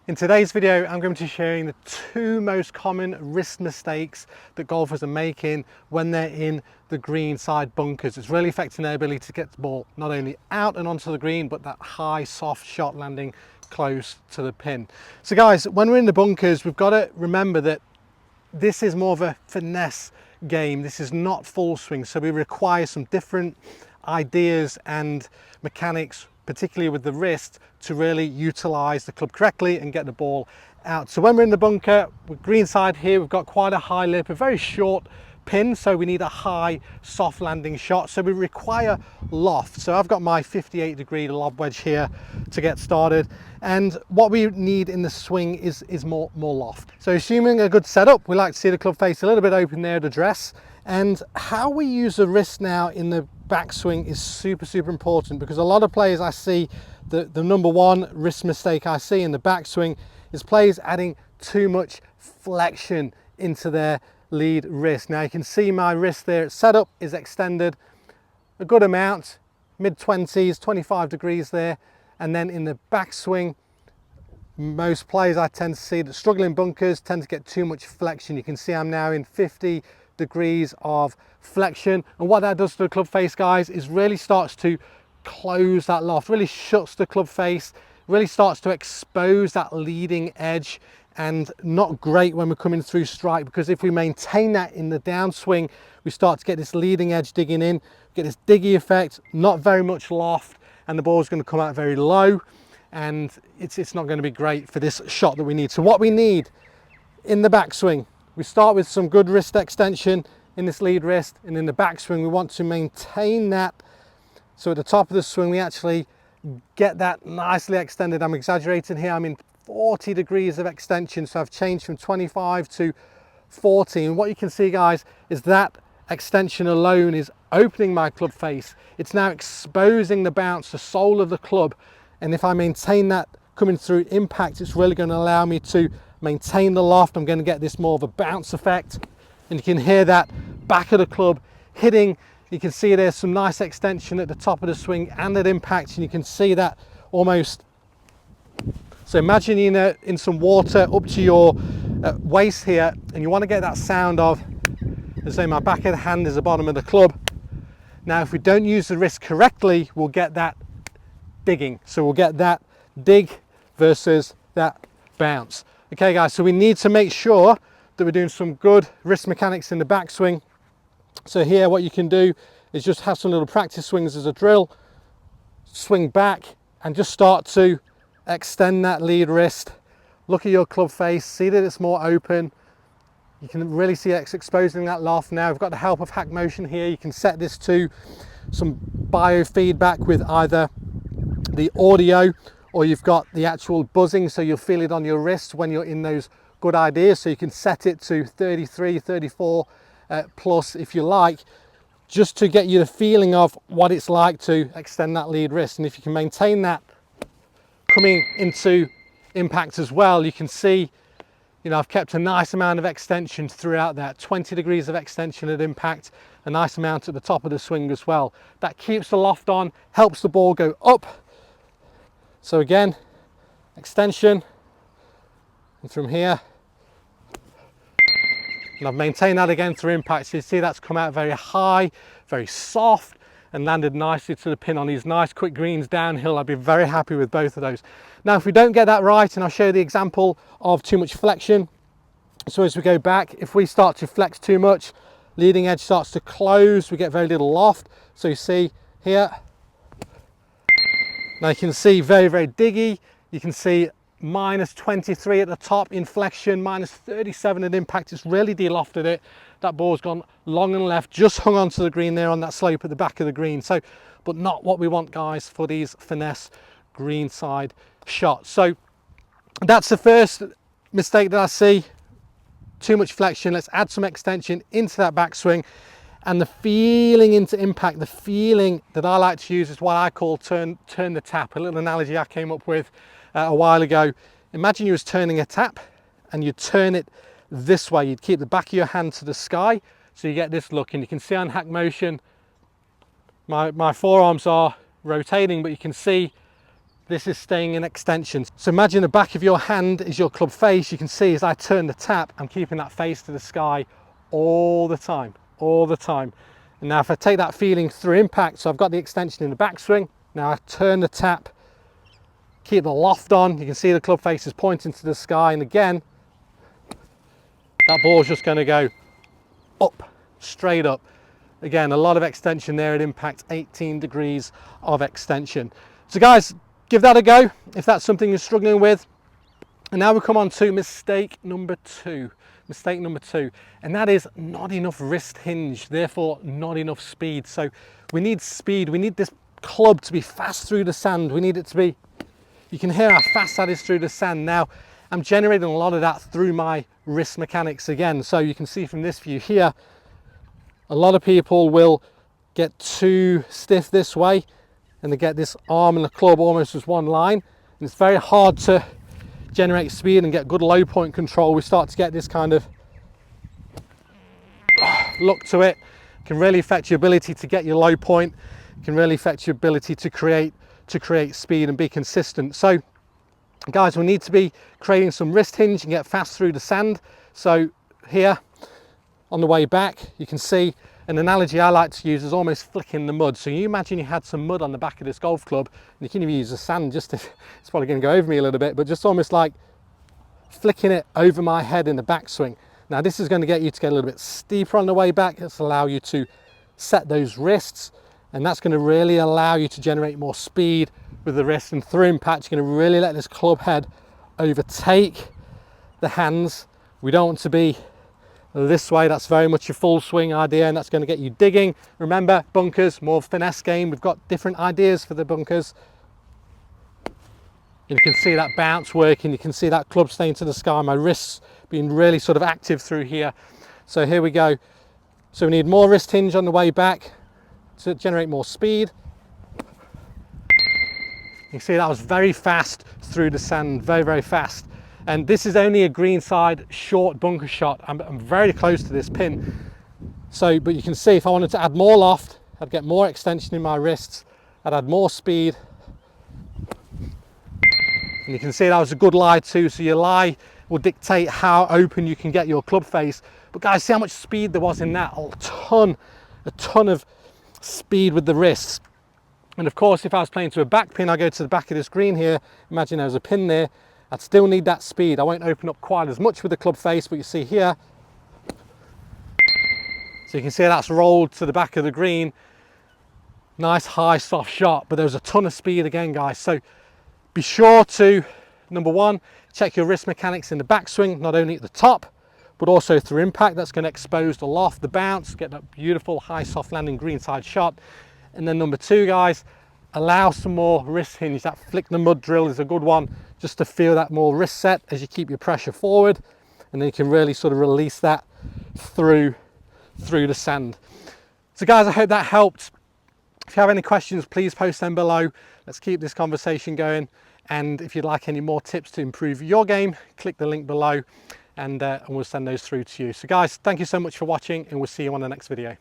In today's video, I'm going to be sharing the two most common wrist mistakes that golfers are making when they're in the green side bunkers. It's really affecting their ability to get the ball not only out and onto the green, but that high, soft shot landing close to the pin. So guys, when we're in the bunkers, we've got to remember that this is more of a finesse game. This is not full swing. So we require some different ideas and mechanics, particularly with the wrist, to really utilize the club correctly and get the ball out. So when we're in the bunker, with green side here, we've got quite a high lip, a very short pin, so we need a high soft landing shot, so we require loft. So I've got my 58-degree lob wedge here to get started, and what we need in the swing is more loft. So assuming a good setup, we like to see the club face a little bit open there at address, and how we use the wrist now in the backswing is super important, because a lot of players I see, the number one wrist mistake I see in the backswing is players adding too much flexion into their lead wrist. Now you can see my wrist there, setup is extended a good amount, mid-20s, 25 degrees there, and then in the backswing, most players I tend to see that struggle in bunkers tend to get too much flexion. You can see I'm now in 50 degrees of flexion, and what that does to the club face, guys, is really starts to close that loft, really shuts the club face, really starts to expose that leading edge, and not great when we're coming through strike, because if we maintain that in the downswing, we start to get this leading edge digging in, get this diggy effect, not very much loft, and the ball's going to come out very low, and it's not going to be great for this shot that we need. So what we need in the backswing, we start with some good wrist extension in this lead wrist, and in the backswing we want to maintain that. So at the top of the swing we actually get that nicely extended. I'm exaggerating here, I'm in 40 degrees of extension, so I've changed from 25 to 40, and what you can see, guys, is that extension alone is opening my club face. It's now exposing the bounce, the sole of the club, and if I maintain that coming through impact, it's really going to allow me to maintain the loft. I'm going to get this more of a bounce effect, and you can hear that back of the club hitting. You can see there's some nice extension at the top of the swing and at impact, and you can see that almost. So imagine you're in some water up to your waist here, and you want to get that sound of, as though my back of the hand is the bottom of the club. Now if we don't use the wrist correctly, we'll get that digging. So we'll get that dig versus that bounce. Okay guys, so we need to make sure that we're doing some good wrist mechanics in the backswing. So here what you can do is just have some little practice swings as a drill, swing back and just start to extend that lead wrist. Look at your club face, see that it's more open. You can really see it's exposing that loft. Now we've got the help of HackMotion here. You can set this to some biofeedback with either the audio or you've got the actual buzzing, so you'll feel it on your wrist when you're in those good ideas. So you can set it to 33, 34 plus if you like, just to get you the feeling of what it's like to extend that lead wrist. And if you can maintain that coming into impact as well, you can see, you know, I've kept a nice amount of extension throughout that, 20 degrees of extension at impact, a nice amount at the top of the swing as well. That keeps the loft on, helps the ball go up. So again, extension, and from here, and I've maintained that again through impact. So you see that's come out very high, very soft, and landed nicely to the pin on these nice quick greens downhill. I'd be very happy with both of those. Now if we don't get that right, and I'll show you the example of too much flexion. So as we go back, if we start to flex too much, leading edge starts to close, we get very little loft. So you see here, now you can see very diggy. You can see minus 23 at the top in flexion, minus 37 at impact. It's really de-lofted it. That ball's gone long and left, just hung onto the green there on that slope at the back of the green. So, but not what we want, guys, for these finesse green side shots. So that's the first mistake that I see. Too much flexion. Let's add some extension into that backswing, and the feeling into impact, the feeling that I like to use is what I call turn the tap, a little analogy I came up with a while ago. Imagine you was turning a tap and you turn it this way. You'd keep the back of your hand to the sky, so you get this look, and you can see on HackMotion my forearms are rotating, but you can see this is staying in extension. So imagine the back of your hand is your club face. You can see as I turn the tap, I'm keeping that face to the sky all the time, all the time. And now if I take that feeling through impact, so I've got the extension in the backswing, now I turn the tap, keep the loft on, you can see the club face is pointing to the sky, and again, that ball's just going to go up, straight up. Again, a lot of extension there at impact, 18 degrees of extension. So guys, give that a go if that's something you're struggling with. And now we come on to mistake number two. Mistake number two, and that is not enough wrist hinge, therefore not enough speed. So we need speed, we need this club to be fast through the sand. We need it to be, you can hear how fast that is through the sand. Now, I'm generating a lot of that through my wrist mechanics again. So you can see from this view here, a lot of people will get too stiff this way and they get this arm and the club almost as one line. And it's very hard to generate speed and get good low point control. We start to get this kind of look to it. Can really affect your ability to get your low point. Can really affect your ability to create speed and be consistent. So guys, we need to be creating some wrist hinge and get fast through the sand. So here on the way back, you can see an analogy I like to use is almost flicking the mud. So you imagine you had some mud on the back of this golf club, and you can even use the sand just to, it's probably going to go over me a little bit, but just almost like flicking it over my head in the backswing. Now this is going to get you to get a little bit steeper on the way back. It's allow you to set those wrists, and that's going to really allow you to generate more speed with the wrist, and through impact you're going to really let this club head overtake the hands. We don't want to be this way, that's very much your full swing idea, and that's going to get you digging. Remember, bunkers, more finesse game. We've got different ideas for the bunkers. You can see that bounce working, you can see that club staying to the sky, my wrists being really sort of active through here. So here we go. So we need more wrist hinge on the way back to generate more speed. You can see that was very fast through the sand, very, very fast. And this is only a greenside short bunker shot. I'm very close to this pin. So, but you can see if I wanted to add more loft, I'd get more extension in my wrists, I'd add more speed. And you can see that was a good lie too. So your lie will dictate how open you can get your club face. But guys, see how much speed there was in that? A ton of speed with the wrists. And of course, if I was playing to a back pin, I go to the back of this green here, imagine there's a pin there, I'd still need that speed. I won't open up quite as much with the club face, but you see here, so you can see that's rolled to the back of the green. Nice high soft shot, but there's a ton of speed again, guys. So be sure to, number one, check your wrist mechanics in the backswing, not only at the top, but also through impact. That's going to expose the loft, the bounce, get that beautiful high soft landing greenside shot. And then number two, guys, allow some more wrist hinge. That flick the mud drill is a good one, just to feel that more wrist set as you keep your pressure forward, and then you can really sort of release that through the sand. So guys, I hope that helped. If you have any questions, please post them below. Let's keep this conversation going. And if you'd like any more tips to improve your game, click the link below and we'll send those through to you. So guys, thank you so much for watching, and we'll see you on the next video.